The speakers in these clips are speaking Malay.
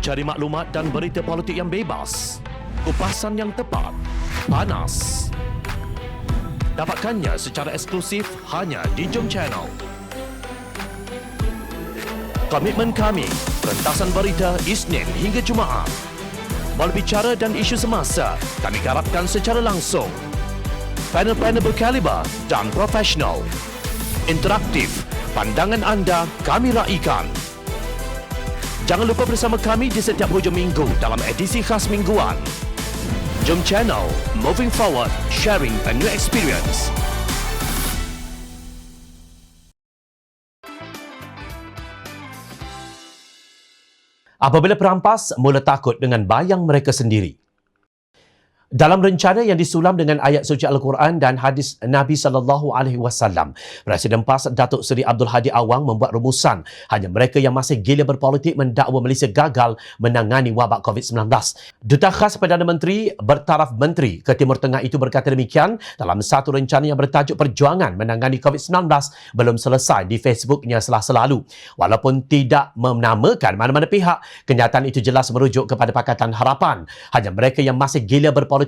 Cari maklumat dan berita politik yang bebas, kupasan yang tepat, panas. Dapatkannya secara eksklusif hanya di Jom Channel. Komitmen kami, pentasan berita Isnin hingga Jumaat. Berbicara dan isu semasa, kami garapkan secara langsung. Panel-panel berkaliber dan profesional. Interaktif, pandangan anda kami raikan. Jangan lupa bersama kami di setiap hujung minggu dalam edisi khas mingguan. Jom Channel, moving forward, sharing a new experience. Apabila perampas mula takut dengan bayang mereka sendiri. Dalam rencana yang disulam dengan ayat suci Al-Quran dan hadis Nabi SAW, Presiden PAS Datuk Seri Abdul Hadi Awang membuat rumusan hanya mereka yang masih gila berpolitik mendakwa Malaysia gagal menangani wabak COVID-19. Duta Khas Perdana Menteri bertaraf Menteri ke Timur Tengah itu berkata demikian dalam satu rencana yang bertajuk Perjuangan Menangani COVID-19 belum selesai di Facebooknya Selasa lalu. Walaupun tidak menamakan mana-mana pihak, kenyataan itu jelas merujuk kepada Pakatan Harapan. Hanya mereka yang masih gila berpolitik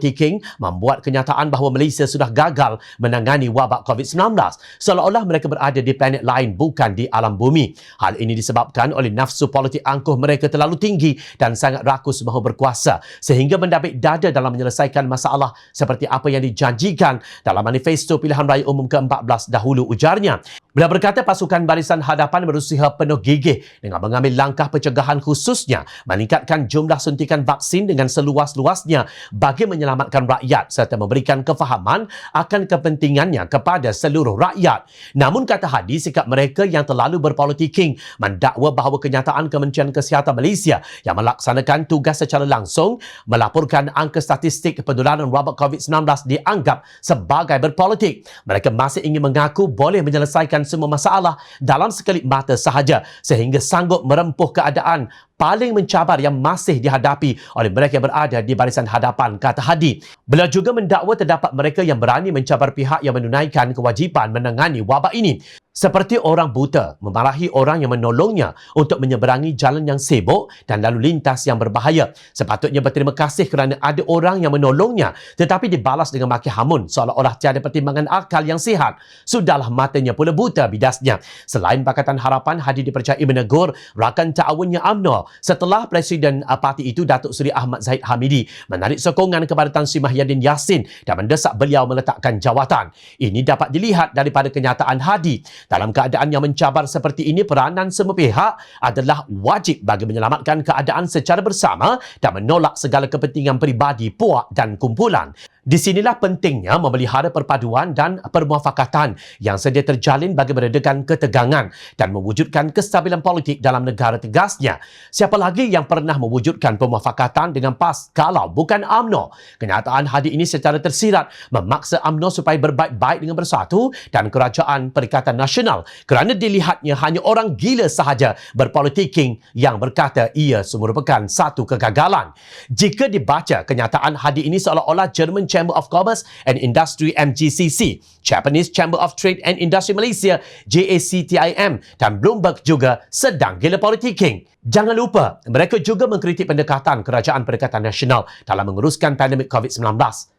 membuat kenyataan bahawa Malaysia sudah gagal menangani wabak COVID-19 seolah-olah mereka berada di planet lain bukan di alam bumi. Hal ini disebabkan oleh nafsu politik angkuh mereka terlalu tinggi dan sangat rakus mahu berkuasa sehingga mendapik dada dalam menyelesaikan masalah seperti apa yang dijanjikan dalam manifesto pilihan raya umum ke-14 dahulu, ujarnya. Beliau berkata pasukan Barisan Hadapan berusaha penuh gigih dengan mengambil langkah pencegahan khususnya meningkatkan jumlah suntikan vaksin dengan seluas-luasnya bagi menyelamatkan rakyat serta memberikan kefahaman akan kepentingannya kepada seluruh rakyat. Namun kata Hadi, sikap mereka yang terlalu berpolitiking mendakwa bahawa kenyataan Kementerian Kesihatan Malaysia yang melaksanakan tugas secara langsung melaporkan angka statistik penularan wabak COVID-19 dianggap sebagai berpolitik. Mereka masih ingin mengaku boleh menyelesaikan semua masalah dalam sekelip mata sahaja sehingga sanggup merempuh keadaan paling mencabar yang masih dihadapi oleh mereka yang berada di barisan hadapan, kata Hadi. Beliau juga mendakwa terdapat mereka yang berani mencabar pihak yang menunaikan kewajipan menangani wabak ini. Seperti orang buta memarahi orang yang menolongnya untuk menyeberangi jalan yang sibuk dan lalu lintas yang berbahaya. Sepatutnya berterima kasih kerana ada orang yang menolongnya tetapi dibalas dengan maki hamun seolah-olah tiada pertimbangan akal yang sihat. Sudahlah matanya pula buta, bidasnya. Selain Pakatan Harapan, Hadi dipercayai menegur rakan ta'awunnya UMNO setelah Presiden parti itu Datuk Seri Ahmad Zahid Hamidi menarik sokongan kepada Tan Sri Mahyadin Yassin dan mendesak beliau meletakkan jawatan. Ini dapat dilihat daripada kenyataan Hadi. Dalam keadaan yang mencabar seperti ini, peranan semua pihak adalah wajib bagi menyelamatkan keadaan secara bersama dan menolak segala kepentingan peribadi, puak dan kumpulan. Di sinilah pentingnya memelihara perpaduan dan permuafakatan yang sedia terjalin bagi meredakan ketegangan dan mewujudkan kestabilan politik dalam negara, tegasnya. Siapa lagi yang pernah mewujudkan permuafakatan dengan PAS kalau bukan UMNO? Kenyataan Hadi ini secara tersirat memaksa UMNO supaya berbaik-baik dengan Bersatu dan Kerajaan Perikatan Nasional kerana dilihatnya hanya orang gila sahaja berpolitiking yang berkata ia merupakan satu kegagalan. Jika dibaca kenyataan Hadi ini seolah-olah German Chamber of Commerce and Industry MGCC, Japanese Chamber of Trade and Industry Malaysia JACTIM dan Bloomberg juga sedang gila politiking. Jangan lupa, mereka juga mengkritik pendekatan Kerajaan Perikatan Nasional dalam menguruskan pandemik COVID-19.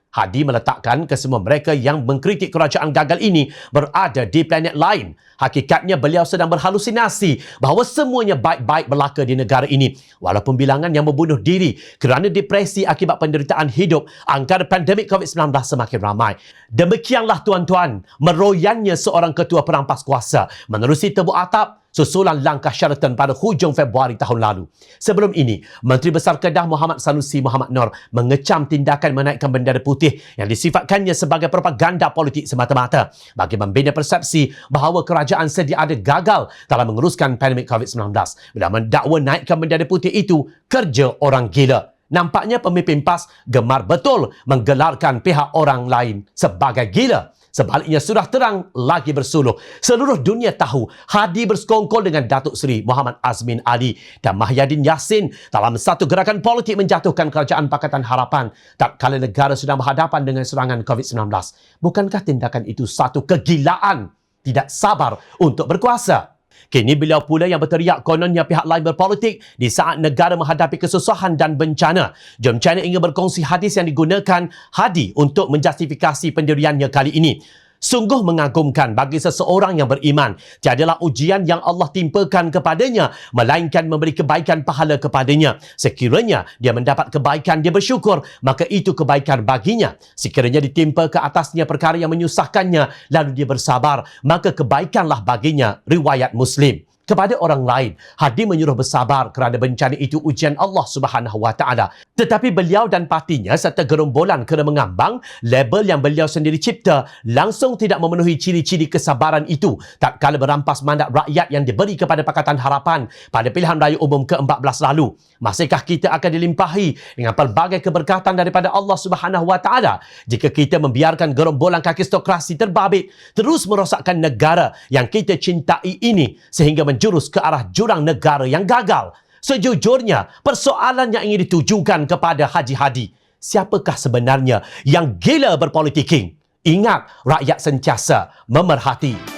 Hadi meletakkan kesemua mereka yang mengkritik kerajaan gagal ini berada di planet lain. Hakikatnya beliau sedang berhalusinasi bahawa semuanya baik-baik berlaku di negara ini. Walaupun bilangan yang membunuh diri kerana depresi akibat penderitaan hidup angkara pandemik COVID-19 semakin ramai. Demikianlah tuan-tuan, meroyannya seorang ketua perampas kuasa menerusi tebuk atap susulan langkah Sheraton pada hujung Februari tahun lalu. Sebelum ini, Menteri Besar Kedah Muhammad Sanusi Muhammad Nur mengecam tindakan menaikkan bendera putih yang disifatkannya sebagai propaganda politik semata-mata bagi membina persepsi bahawa kerajaan sedia ada gagal dalam menguruskan pandemik COVID-19. Bila mendakwa naikkan bendera putih itu kerja orang gila. Nampaknya pemimpin PAS gemar betul menggelarkan pihak orang lain sebagai gila. Sebaliknya sudah terang lagi bersuluh. Seluruh dunia tahu Hadi bersekongkol dengan Datuk Seri Muhammad Azmin Ali dan Mahyadin Yassin dalam satu gerakan politik menjatuhkan Kerajaan Pakatan Harapan tak kala negara sedang berhadapan dengan serangan COVID-19. Bukankah tindakan itu satu kegilaan? Tidak sabar untuk berkuasa. Kini beliau pula yang berteriak kononnya pihak lain berpolitik di saat negara menghadapi kesusahan dan bencana. Jom Channel ingin berkongsi hadis yang digunakan Hadi untuk menjustifikasi pendiriannya kali ini. Sungguh mengagumkan bagi seseorang yang beriman. Tiadalah ujian yang Allah timpakan kepadanya, melainkan memberi kebaikan pahala kepadanya. Sekiranya dia mendapat kebaikan, dia bersyukur, maka itu kebaikan baginya. Sekiranya ditimpa ke atasnya perkara yang menyusahkannya, lalu dia bersabar, maka kebaikanlah baginya. Riwayat Muslim. Kepada orang lain, Hadi menyuruh bersabar kerana bencana itu ujian Allah Subhanahu Wa Taala. Tetapi beliau dan partinya serta gerombolan kena mengambang label yang beliau sendiri cipta langsung tidak memenuhi ciri-ciri kesabaran itu tak kala berampas mandat rakyat yang diberi kepada Pakatan Harapan pada pilihan raya umum ke-14 lalu. Masihkah kita akan dilimpahi dengan pelbagai keberkatan daripada Allah Subhanahu Wa Taala jika kita membiarkan gerombolan kakistokrasi terbabit terus merosakkan negara yang kita cintai ini sehingga menjurus ke arah jurang negara yang gagal? Sejujurnya, persoalan yang ingin ditujukan kepada Haji Hadi, siapakah sebenarnya yang gila berpolitiking? Ingat, rakyat sentiasa memerhati.